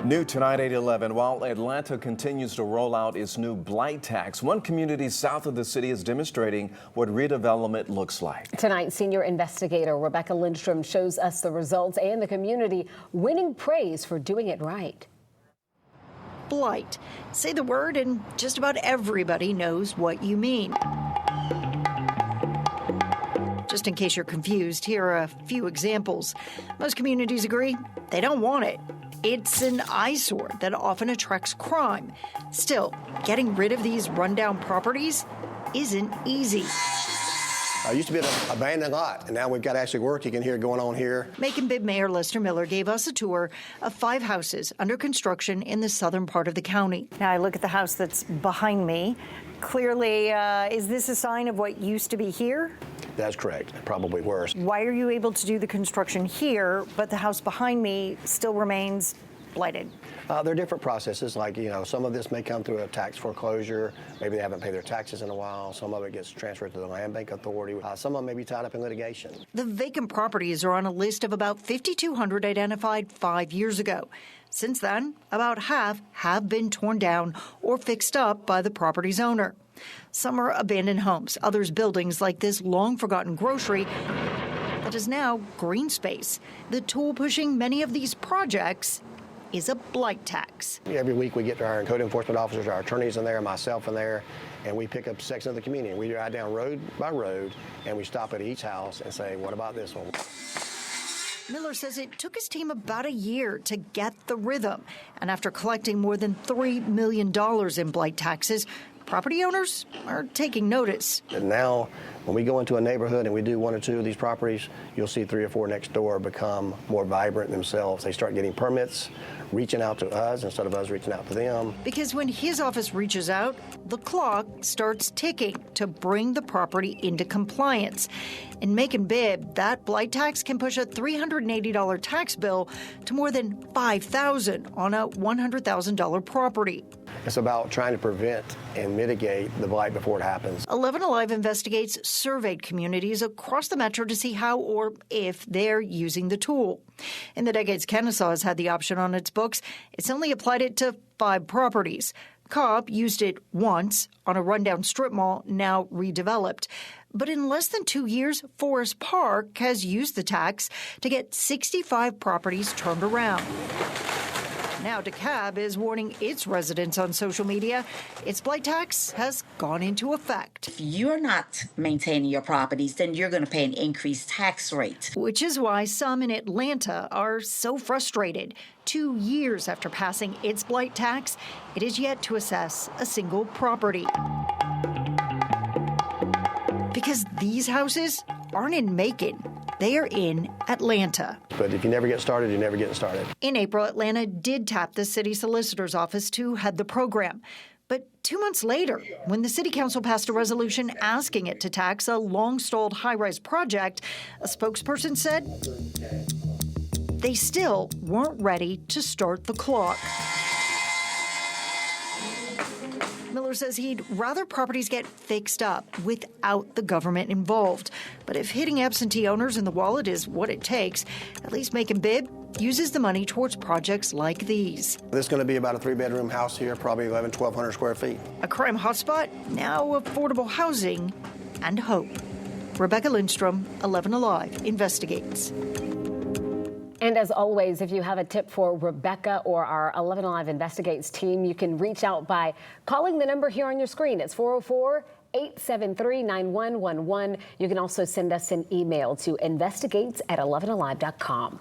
New tonight, 8/11. While Atlanta continues to roll out its new blight tax, one community south of the city is demonstrating what redevelopment looks like. Tonight, senior investigator Rebecca Lindstrom shows us the results and the community winning praise for doing it right. Blight. Say the word and just about everybody knows what you mean. Just in case you're confused, here are a few examples. Most communities agree they don't want it. It's an eyesore that often attracts crime. Still, getting rid of these rundown properties isn't easy. It used to be an abandoned lot, and now we've got actually work you can hear going on here. Macon Bib Mayor Lester Miller gave us a tour of 5 houses under construction in the southern part of the county. Now I look at the house that's behind me. Clearly, is this a sign of what used to be here? That's correct, probably worse. Why are you able to do the construction here, but the house behind me still remains blighted? There are different processes, like, some of this may come through a tax foreclosure. Maybe they haven't paid their taxes in a while. Some of it gets transferred to the Land Bank Authority. Some of them may be tied up in litigation. The vacant properties are on a list of about 5,200 identified 5 years ago. Since then, about half have been torn down or fixed up by the property's owner. Some are abandoned homes, others buildings like this long-forgotten grocery that is now green space. The tool pushing many of these projects is a blight tax. Every week we get our code enforcement officers, our attorneys in there, myself in there, and we pick up sections of the community. We drive down road by road, and we stop at each house and say, what about this one? Miller says it took his team about a year to get the rhythm. And after collecting more than $3 million in blight taxes, property owners are taking notice. And now, when we go into a neighborhood and we do 1 or 2 of these properties, you'll see 3 or 4 next door become more vibrant themselves. They start getting permits, reaching out to us instead of us reaching out to them. Because when his office reaches out, the clock starts ticking to bring the property into compliance. In Macon Bib, that blight tax can push a $380 tax bill to more than $5,000 on a $100,000 property. It's about trying to prevent and mitigate the blight before it happens. 11 Alive investigates surveyed communities across the metro to see how or if they're using the tool. In the decades Kennesaw has had the option on its books, it's only applied it to 5 properties. Cobb used it once on a rundown strip mall, now redeveloped. But in less than 2 years, Forest Park has used the tax to get 65 properties turned around. Now DeKalb is warning its residents on social media its blight tax has gone into effect. If you're not maintaining your properties, then you're going to pay an increased tax rate. Which is why some in Atlanta are so frustrated. 2 years after passing its blight tax, it is yet to assess a single property. Because these houses aren't in Macon. They are in Atlanta. But if you never get started, you're never getting started. In April, Atlanta did tap the city solicitor's office to head the program. But 2 months later, when the city council passed a resolution asking it to tax a long-stalled high-rise project, a spokesperson said they still weren't ready to start the clock. Miller says he'd rather properties get fixed up without the government involved. But if hitting absentee owners in the wallet is what it takes, at least Macon Bib uses the money towards projects like these. This is going to be about a 3-bedroom house here, probably 1,200 square feet. A crime hotspot, now affordable housing and hope. Rebecca Lindstrom, 11 Alive, investigates. And as always, if you have a tip for Rebecca or our 11 Alive Investigates team, you can reach out by calling the number here on your screen. It's 404-873-9111. You can also send us an email to investigates@11alive.com.